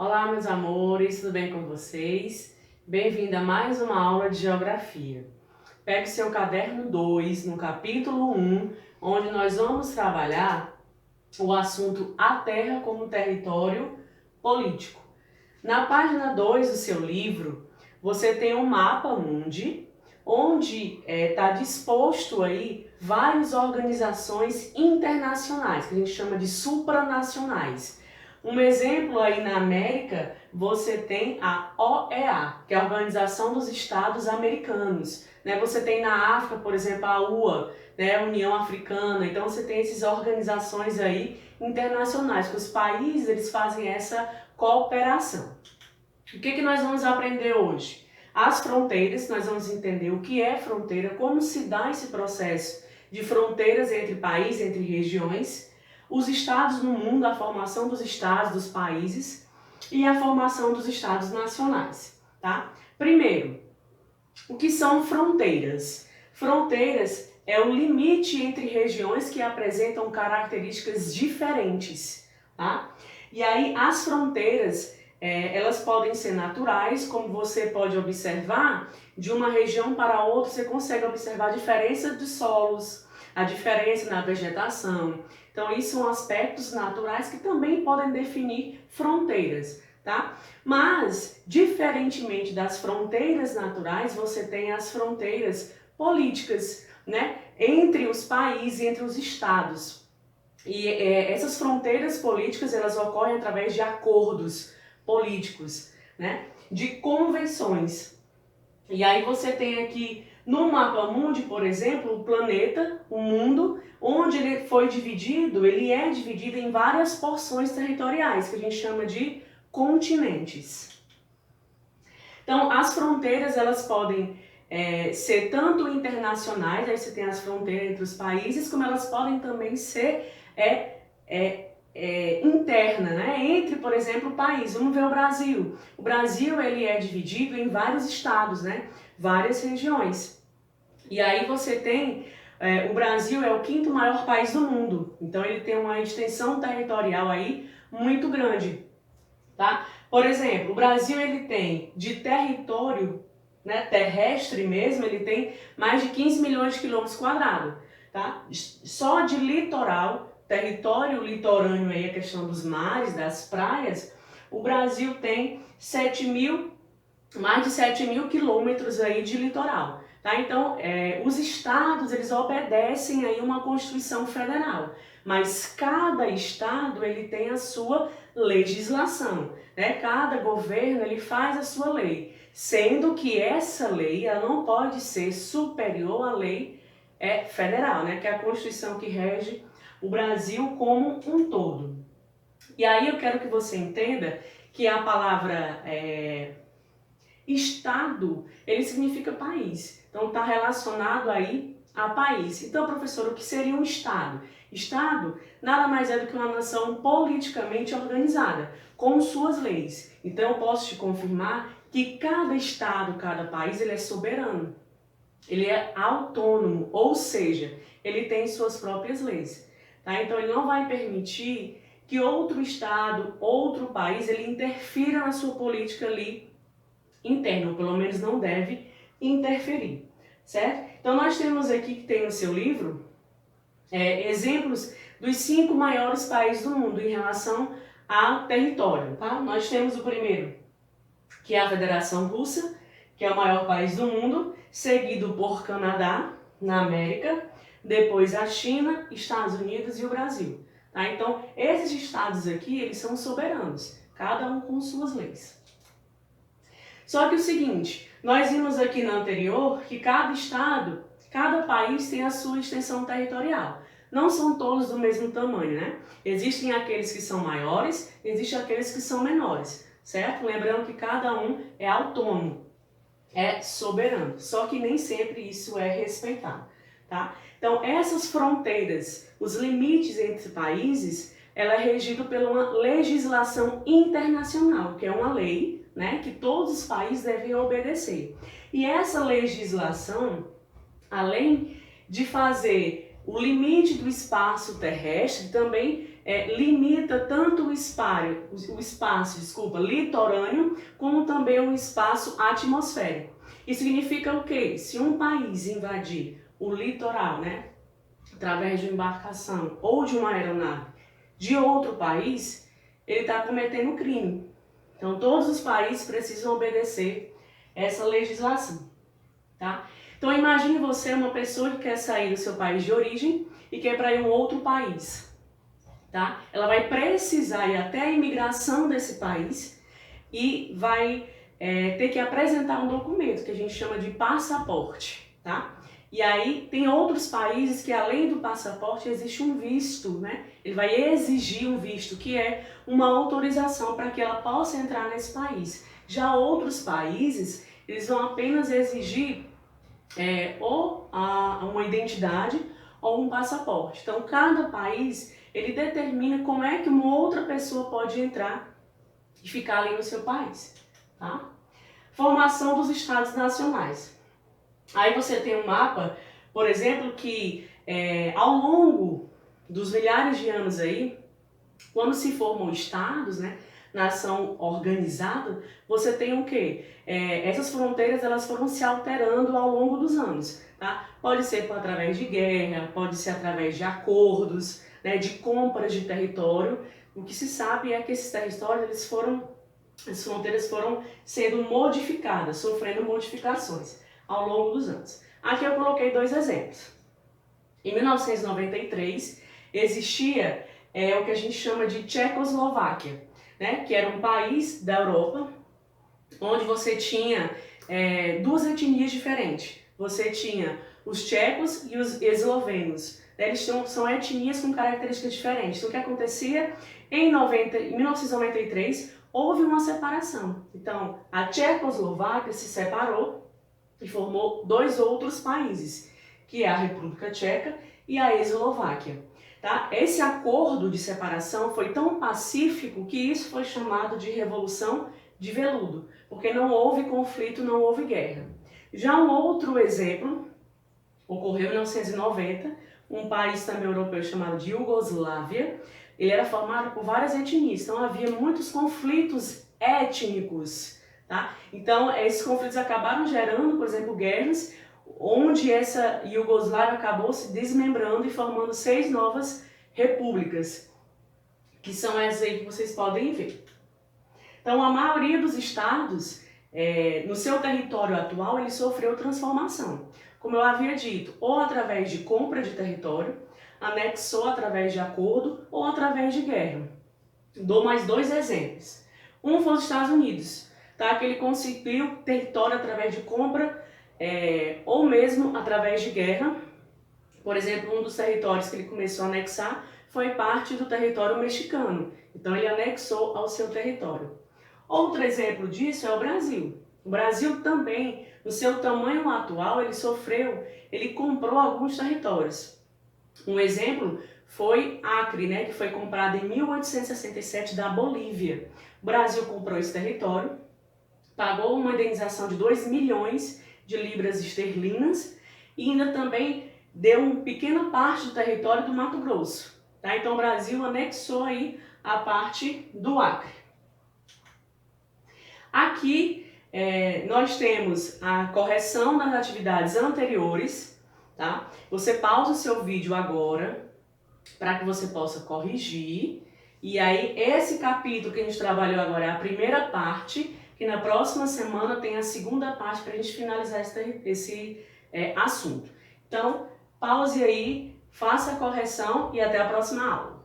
Olá, meus amores, tudo bem com vocês? Bem-vindo a mais uma aula de Geografia. Pegue seu caderno 2, no capítulo 1, onde nós vamos trabalhar o assunto A Terra como território político. Na página 2 do seu livro, você tem um mapa mundi, onde está disposto aí várias organizações internacionais, que a gente chama de supranacionais. Um exemplo aí na América, você tem a OEA, que é a Organização dos Estados Americanos. Você tem na África, por exemplo, a UA, a União Africana. Então você tem essas organizações aí internacionais, que os países eles fazem essa cooperação. O que nós vamos aprender hoje? As fronteiras, nós vamos entender o que é fronteira, como se dá esse processo de fronteiras entre países, entre regiões, os estados no mundo, a formação dos estados, dos países e a formação dos estados nacionais, tá? Primeiro, o que são fronteiras? Fronteiras é o limite entre regiões que apresentam características diferentes, tá? E aí as fronteiras, elas podem ser naturais, como você pode observar, de uma região para outra você consegue observar a diferença dos solos, a diferença na vegetação. Então, isso são aspectos naturais que também podem definir fronteiras, tá? Mas, diferentemente das fronteiras naturais, você tem as fronteiras políticas, entre os países, entre os estados. E essas fronteiras políticas, elas ocorrem através de acordos políticos, de convenções. E aí você tem aqui no mapa mundi, por exemplo, o planeta, o mundo, onde ele foi dividido, ele é dividido em várias porções territoriais, que a gente chama de continentes. Então, as fronteiras, elas podem ser tanto internacionais, aí você tem as fronteiras entre os países, como elas podem também ser interna, entre, por exemplo, o país. Vamos ver o Brasil. O Brasil ele é dividido em vários estados, várias regiões. E aí você tem, o Brasil é o 5º maior país do mundo, então ele tem uma extensão territorial aí muito grande, tá? Por exemplo, o Brasil ele tem de território, terrestre mesmo, ele tem mais de 15 milhões de quilômetros quadrados, tá? Só de litoral, território litorâneo aí, a questão dos mares, das praias, o Brasil tem mais de 7 mil quilômetros aí de litoral. Tá? Então, os estados, eles obedecem aí uma Constituição Federal, mas cada estado, ele tem a sua legislação, Cada governo, ele faz a sua lei, sendo que essa lei, ela não pode ser superior à lei federal, que é a Constituição que rege o Brasil como um todo. E aí eu quero que você entenda que a palavra Estado, ele significa país. Então, está relacionado aí a país. Então, professor, o que seria um Estado? Estado nada mais é do que uma nação politicamente organizada, com suas leis. Então, eu posso te confirmar que cada Estado, cada país, ele é soberano. Ele é autônomo, ou seja, ele tem suas próprias leis. Tá? Então, ele não vai permitir que outro Estado, outro país, ele interfira na sua política ali interno, pelo menos não deve interferir, certo? Então nós temos aqui que tem no seu livro exemplos dos 5 maiores países do mundo em relação ao território, tá? Nós temos o primeiro, que é a Federação Russa, que é o maior país do mundo, seguido por Canadá, na América, depois a China, Estados Unidos e o Brasil, tá? Então esses estados aqui, eles são soberanos, cada um com suas leis. Só que o seguinte, nós vimos aqui no anterior que cada estado, cada país tem a sua extensão territorial. Não são todos do mesmo tamanho, Existem aqueles que são maiores, existem aqueles que são menores, certo? Lembrando que cada um é autônomo, é soberano, só que nem sempre isso é respeitado, tá? Então, essas fronteiras, os limites entre países, ela é regida por uma legislação internacional, que é uma lei, que todos os países devem obedecer. E essa legislação, além de fazer o limite do espaço terrestre, também limita tanto o espaço litorâneo, como também o espaço atmosférico. Isso significa o quê? Se um país invadir o litoral, né, através de uma embarcação ou de uma aeronave de outro país, ele está cometendo crime. Então, todos os países precisam obedecer essa legislação, tá? Então, imagine você uma pessoa que quer sair do seu país de origem e quer ir para um outro país, tá? Ela vai precisar ir até a imigração desse país e vai ter que apresentar um documento que a gente chama de passaporte, tá? E aí tem outros países que além do passaporte existe um visto, né? Ele vai exigir um visto, que é uma autorização para que ela possa entrar nesse país. Já outros países, eles vão apenas exigir ou uma identidade ou um passaporte. Então cada país, ele determina como é que uma outra pessoa pode entrar e ficar ali no seu país, tá? Formação dos estados nacionais. Aí você tem um mapa, por exemplo, que ao longo dos milhares de anos aí, quando se formam estados, né, nação organizada, você tem o quê? Essas fronteiras elas foram se alterando ao longo dos anos, tá? Pode ser através de guerra, pode ser através de acordos, né, de compras de território. O que se sabe é que esses territórios, as fronteiras foram sendo modificadas, sofrendo modificações ao longo dos anos. Aqui eu coloquei dois exemplos. Em 1993, existia o que a gente chama de Tchecoslováquia, né? Que era um país da Europa onde você tinha duas etnias diferentes. Você tinha os tchecos e os eslovenos. Eles são etnias com características diferentes. Então, o que acontecia? Em 1993, houve uma separação. Então, a Tchecoslováquia se separou e formou dois outros países, que é a República Tcheca e a Eslováquia. Tá? Esse acordo de separação foi tão pacífico que isso foi chamado de Revolução de Veludo, porque não houve conflito, não houve guerra. Já um outro exemplo ocorreu em 1990, um país também europeu chamado de Iugoslávia. Ele era formado por várias etnias, então havia muitos conflitos étnicos. Tá? Então, esses conflitos acabaram gerando, por exemplo, guerras, onde essa Iugoslávia acabou se desmembrando e formando 6 novas repúblicas, que são essas aí que vocês podem ver. Então, a maioria dos estados, no seu território atual, ele sofreu transformação. Como eu havia dito, ou através de compra de território, anexou através de acordo ou através de guerra. Dou mais 2 exemplos. Um foi os Estados Unidos. Tá? Que ele conseguiu território através de compra ou mesmo através de guerra. Por exemplo, um dos territórios que ele começou a anexar foi parte do território mexicano. Então ele anexou ao seu território. Outro exemplo disso é o Brasil. O Brasil também, no seu tamanho atual, ele comprou alguns territórios. Um exemplo foi Acre, né, que foi comprado em 1867 da Bolívia. O Brasil comprou esse território, pagou uma indenização de 2 milhões de libras esterlinas e ainda também deu uma pequena parte do território do Mato Grosso. Tá? Então o Brasil anexou aí a parte do Acre. Aqui nós temos a correção das atividades anteriores. Tá? Você pausa o seu vídeo agora para que você possa corrigir. E aí esse capítulo que a gente trabalhou agora é a primeira parte, que na próxima semana tem a segunda parte para a gente finalizar esse assunto. Então, pause aí, faça a correção e até a próxima aula.